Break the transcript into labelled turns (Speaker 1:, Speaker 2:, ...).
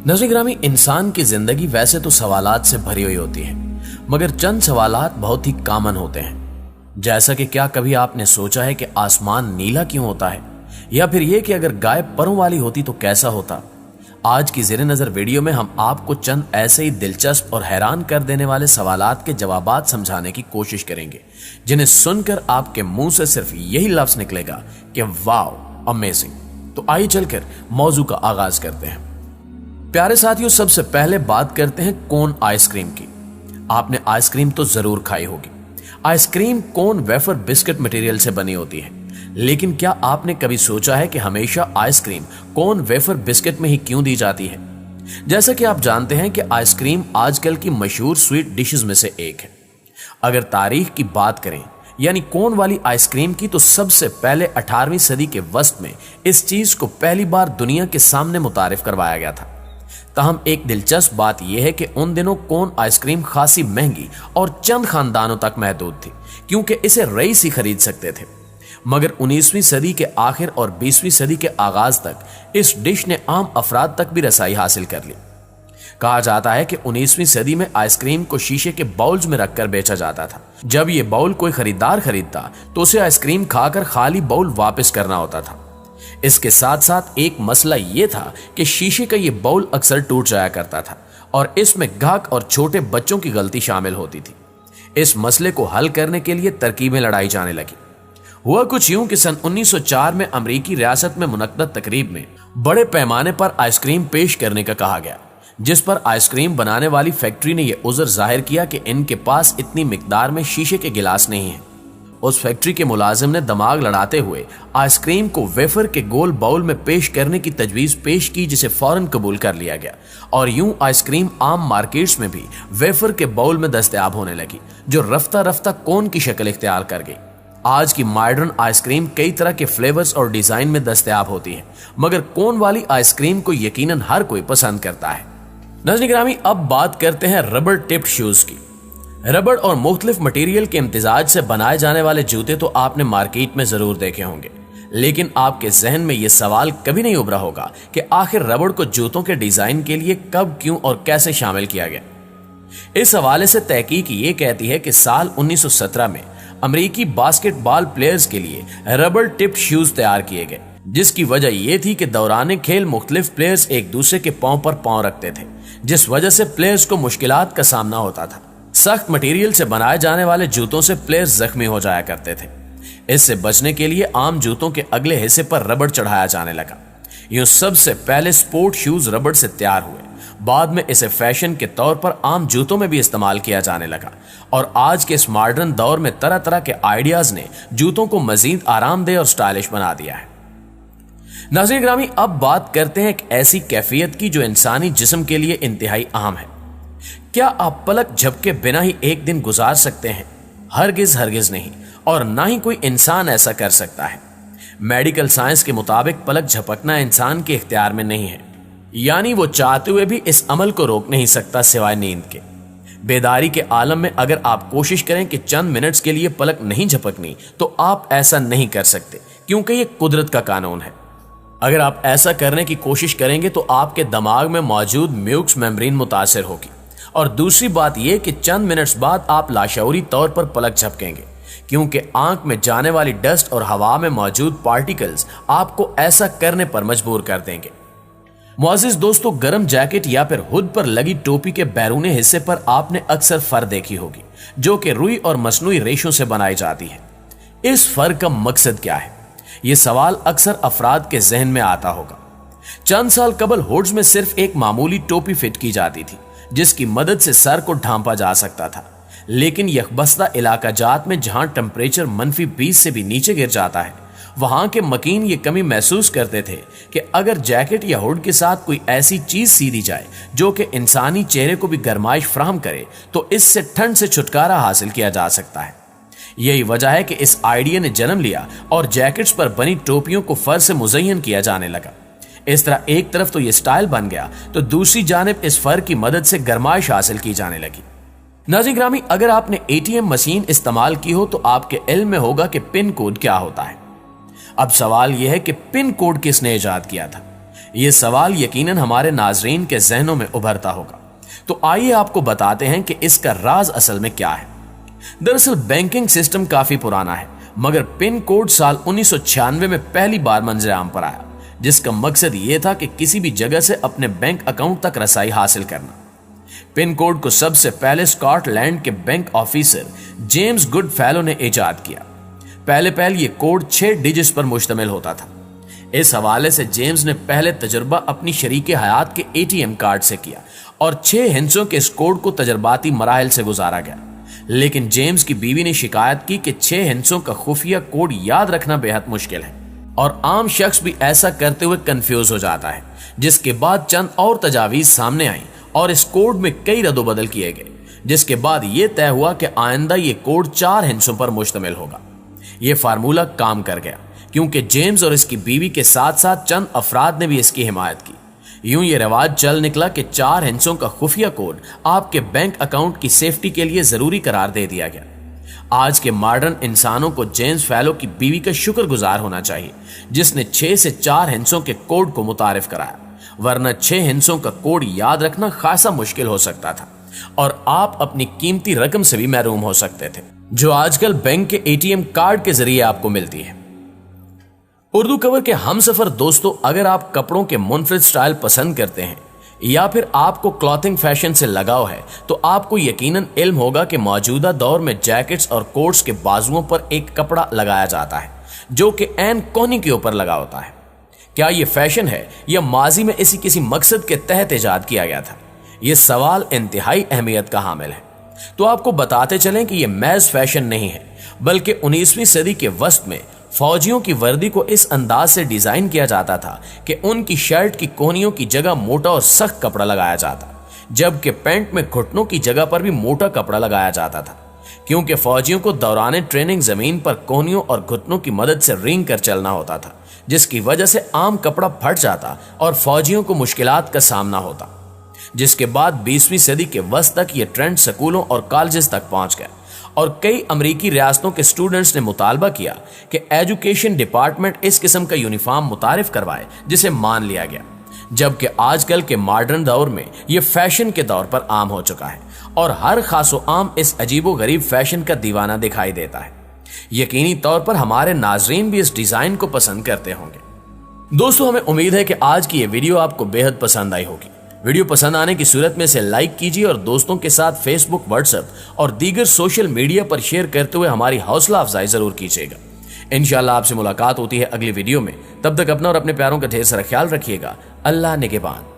Speaker 1: नाज़रीन ग्रामी, इंसान की जिंदगी वैसे तो सवालात से भरी हुई होती है, मगर चंद सवालात बहुत ही कॉमन होते हैं। जैसा कि क्या कभी आपने सोचा है कि आसमान नीला क्यों होता है, या फिर यह कि अगर गाय परों वाली होती तो कैसा होता। आज की ज़ेरे नज़र वीडियो में हम आपको चंद ऐसे ही दिलचस्प और हैरान कर देने वाले सवालात के जवाबात समझाने की कोशिश करेंगे, जिन्हें सुनकर आपके मुंह से सिर्फ यही लफ्ज निकलेगा कि वाओ, अमेजिंग। तो आइए चलकर मौजू का आगाज करते हैं। प्यारे साथियों, सबसे पहले बात करते हैं कोन आइसक्रीम की। आपने आइसक्रीम तो जरूर खाई होगी। Ice cream cone wafer biscuit material से बनी होती है, लेकिन क्या आपने कभी सोचा है कि हमेशा आइसक्रीम कोन वेफर बिस्किट में ही क्यों दी जाती है? जैसा कि आप जानते हैं कि आइसक्रीम आजकल की मशहूर स्वीट डिशेस में से एक है। अगर तारीख की बात करें यानी कोन वाली आइसक्रीम की, तो सबसे पहले 18वीं सदी के वस्त में इस चीज को पहली बार दुनिया के सामने मुतारिफ करवाया गया था। ताहम एक दिलचस्प बात यह है कि उन दिनों कोन आइसक्रीम खासी महंगी और चंद खानदानों तक महदूद थी, क्योंकि इसे रईस ही खरीद सकते थे। मगर 19वीं सदी के आखिर और 20वीं सदी के आगाज तक इस डिश ने आम अफराद तक भी रसाई हासिल कर ली। कहा जाता है कि 19वीं सदी में आइसक्रीम को शीशे के बाउल्स में रखकर बेचा जाता था। जब ये बाउल कोई खरीदार खरीदता तो उसे आइसक्रीम खाकर खाली बाउल वापस करना होता था। इसके साथ साथ एक मसला यह था कि शीशे का यह बाउल अक्सर टूट जाया करता था और इसमें गाहक और छोटे बच्चों की गलती शामिल होती थी। इस मसले को हल करने के लिए तरकीबें लड़ाई जाने लगी। हुआ कुछ यूं कि सन 1904 में अमेरिकी रियासत में मुनक्कद तकरीब में बड़े पैमाने पर आइसक्रीम पेश करने का कहा गया, जिस पर आइसक्रीम बनाने वाली फैक्ट्री ने यह उज़र जाहिर किया कि इनके पास इतनी मिकदार में शीशे के गिलास नहीं है। उस फैक्ट्री के मुलाजिम ने दिमाग लड़ाते हुए आइसक्रीम को वेफर के गोल बाउल में पेश करने की तजवीज पेश की, जिसे फौरन कबूल कर लिया गया और यूं आइसक्रीम आम मार्केट्स में भी वेफर के बाउल में दस्तयाब होने लगी, जो रफ्ता रफ्ता कोन की शक्ल इख्तियार कर गई। आज की मॉडर्न आइसक्रीम कई तरह के फ्लेवर्स और डिजाइन में दस्तयाब होती है, मगर कोन वाली आइसक्रीम को यकीनन हर कोई पसंद करता है। नाज़रीन ग्रामी, अब बात करते हैं रबर टिप्ड शूज की। रबड़ और मुख्तलिफ मटेरियल के इम्तिजाज से बनाए जाने वाले जूते तो आपने मार्केट में जरूर देखे होंगे, लेकिन आपके जहन में यह सवाल कभी नहीं उभरा होगा कि आखिर रबड़ को जूतों के डिजाइन के लिए कब, क्यों और कैसे शामिल किया गया। इस हवाले से तहकीक ये कहती है कि साल 1917 में अमेरिकी बास्केटबॉल प्लेयर्स के लिए रबड़ टिप्ड शूज तैयार किए गए, जिसकी वजह यह थी कि दौरान खेल मुख्तलिफ प्लेयर्स एक दूसरे के पांव पर पांव रखते थे, जिस वजह से प्लेयर्स को मुश्किलात का सामना होता था। सख्त मटेरियल से बनाए जाने वाले जूतों से प्लेयर्स जख्मी हो जाया करते थे। इससे बचने के लिए आम जूतों के अगले हिस्से पर रबड़ चढ़ाया जाने लगा। यूं सबसे पहले स्पोर्ट शूज रबड़ से तैयार हुए, बाद में इसे फैशन के तौर पर आम जूतों में भी इस्तेमाल किया जाने लगा और आज के इस मॉडर्न दौर में तरह तरह के आइडियाज ने जूतों को मजीद आरामदेह और स्टाइलिश बना दिया है। नाज़रीन ग्रामी, अब बात करते हैं एक ऐसी कैफियत की जो इंसानी जिस्म के लिए इंतहाई अहम है। क्या आप पलक झपके बिना ही एक दिन गुजार सकते हैं? हरगिज हरगिज नहीं, और ना ही कोई इंसान ऐसा कर सकता है। मेडिकल साइंस के मुताबिक पलक झपकना इंसान के इख्तियार में नहीं है, यानी वो चाहते हुए भी इस अमल को रोक नहीं सकता सिवाय नींद के। बेदारी के आलम में अगर आप कोशिश करें कि चंद मिनट्स के लिए पलक नहीं झपकनी, तो आप ऐसा नहीं कर सकते, क्योंकि ये कुदरत का कानून है। अगर आप ऐसा करने की कोशिश करेंगे तो आपके दिमाग में मौजूद म्यूक्स मेम्ब्रेन मुतासर होगी, और दूसरी बात यह कि चंद मिनट्स बाद आप लाशऊरी तौर पर पलक झपकेंगे, क्योंकि आंख में जाने वाली डस्ट और हवा में मौजूद पार्टिकल्स आपको ऐसा करने पर मजबूर कर देंगे। मुअज़्ज़िज़ दोस्तों, गर्म जैकेट या फिर हुड पर लगी टोपी के बैरूनी हिस्से पर आपने अक्सर फर देखी होगी, जो कि रुई और मसनूई रेशों से बनाई जाती है। इस फर का मकसद क्या है? यह सवाल अक्सर अफराद के जहन में आता होगा। चंद साल कबल हुड्स में सिर्फ एक मामूली टोपी फिट की जाती थी, जिसकी मदद से सर को ढांपा जा सकता था, लेकिन यकबस्ता इलाका जात में जहां टेम्परेचर -20 से भी नीचे गिर जाता है, वहां के मकीन ये कमी महसूस करते थे कि अगर जैकेट या हुड के साथ कोई ऐसी चीज सी दी जाए जो कि इंसानी चेहरे को भी गर्माइश फराहम करे, तो इससे ठंड से छुटकारा हासिल किया जा सकता है। यही वजह है कि इस आइडिया ने जन्म लिया और जैकेट्स पर बनी टोपियों को फर से मुज़य्यन किया जाने लगा। इस तरह एक तरफ तो ये स्टाइल बन गया, तो दूसरी जानिब इस फर की मदद से गर्माइश हासिल की जाने लगी। नाज़रीन ग्रामी, अगर आपने एटीएम मशीन इस्तेमाल की हो तो आपके इल्म में होगा कि पिन कोड क्या होता है। अब सवाल यह है कि पिन कोड किसने इजाद किया था? یہ سوال یقیناً ہمارے ناظرین کے ذہنوں میں ابھرتا ہوگا، تو آئیے آپ کو بتاتے ہیں کہ اس کا راز اصل میں کیا ہے۔ دراصل بینکنگ سسٹم کافی پرانا ہے، مگر پن کوڈ سال 1996 میں پہلی بار منظر عام پر آیا، جس کا مقصد یہ تھا کہ کسی بھی جگہ سے اپنے بینک اکاؤنٹ تک رسائی حاصل کرنا۔ پن کوڈ کو سب سے پہلے اسکاٹ لینڈ کے bank officer James good fellow نے ایجاد کیا۔ پہلے یہ کوڈ 6 ڈیجٹس پر مشتمل ہوتا تھا۔ اس حوالے سے جیمز نے پہلے تجربہ اپنی شریک حیات کے ATM کارڈ سے کیا اور 6 ہندسوں کے اس کوڈ کو تجرباتی مراحل سے گزارا گیا۔ لیکن جیمز کی بیوی نے شکایت کی کہ 6 ہندسوں کا خفیہ کوڈ یاد رکھنا بے حد مشکل ہے اور عام شخص بھی ایسا کرتے ہوئے کنفیوز ہو جاتا ہے، جس کے بعد چند اور تجاویز سامنے آئیں اور اس کوڈ میں کئی رد و بدل کیے گئے، جس کے بعد یہ طے ہوا کہ آئندہ یہ کوڈ 4 ہندسوں پر مشتمل ہوگا۔ یہ فارمولہ کام کر گیا کیونکہ جیمز اور اس کی بیوی کے ساتھ ساتھ چند افراد نے بھی اس کی حمایت کی۔ یوں یہ رواج چل نکلا کہ 4 ہندسوں کا خفیہ کوڈ آپ کے بینک اکاؤنٹ کی سیفٹی کے لیے ضروری قرار دے دیا گیا۔ آج کے ماڈرن انسانوں کو جیمز فیلو کی بیوی کا شکر گزار ہونا چاہیے، جس نے 6 سے 4 ہندسوں کے کوڈ کو متعارف کرایا، ورنہ 6 ہندسوں کا کوڈ یاد رکھنا خاصا مشکل ہو سکتا تھا اور آپ اپنی قیمتی رقم سے بھی محروم ہو سکتے تھے، جو آج کل بینک کے ATM کارڈ کے ذریعے آپ کو ملتی ہے۔ اردو کور کے ہم سفر دوستو، اگر آپ کپڑوں کے منفرد سٹائل پسند کرتے ہیں یا پھر آپ کو کلاتھنگ فیشن سے لگاؤ ہے، تو آپ کو یقیناً علم ہوگا کہ موجودہ دور میں جیکٹس اور کوٹس کے بازوؤں پر ایک کپڑا لگایا جاتا ہے جو کہ عین کونی کے اوپر لگا ہوتا ہے۔ کیا یہ فیشن ہے یا ماضی میں اسی کسی مقصد کے تحت ایجاد کیا گیا تھا؟ یہ سوال انتہائی اہمیت کا حامل ہے۔ تو آپ کو بتاتے چلیں کہ یہ محض فیشن نہیں ہے، بلکہ 19ویں صدی کے وسط میں فوجیوں کی وردی کو اس انداز سے ڈیزائن کیا جاتا تھا کہ ان کی شرٹ کی کونیوں کی جگہ موٹا اور سخت کپڑا لگایا جاتا، جبکہ پینٹ میں گھٹنوں کی جگہ پر بھی موٹا کپڑا لگایا جاتا تھا، کیونکہ فوجیوں کو دوران ٹریننگ زمین پر کونیوں اور گھٹنوں کی مدد سے رینگ کر چلنا ہوتا تھا، جس کی وجہ سے عام کپڑا پھٹ جاتا اور فوجیوں کو مشکلات کا سامنا ہوتا۔ جس کے بعد 20ویں صدی کے وسط تک یہ ٹرینڈ سکولوں اور کالجز تک پہنچ گیا اور کئی امریکی ریاستوں کے اسٹوڈنٹس نے مطالبہ کیا کہ ایجوکیشن ڈپارٹمنٹ اس قسم کا یونیفارم متعارف کروائے، جسے مان لیا گیا، جبکہ آج کل کے ماڈرن دور میں یہ فیشن کے طور پر عام ہو چکا ہے اور ہر خاص و عام اس عجیب و غریب فیشن کا دیوانہ دکھائی دیتا ہے۔ یقینی طور پر ہمارے ناظرین بھی اس ڈیزائن کو پسند کرتے ہوں گے۔ دوستو، ہمیں امید ہے کہ آج کی یہ ویڈیو آپ کو بے حد پسند آئی ہوگی۔ ویڈیو پسند آنے کی صورت میں اسے لائک کیجیے اور دوستوں کے ساتھ فیس بک، واٹس ایپ اور دیگر سوشل میڈیا پر شیئر کرتے ہوئے ہماری حوصلہ افزائی ضرور کیجیے گا۔ انشاءاللہ آپ سے ملاقات ہوتی ہے اگلی ویڈیو میں، تب تک اپنا اور اپنے پیاروں کا ڈھیر سارا خیال رکھیے گا۔ اللہ نگہبان۔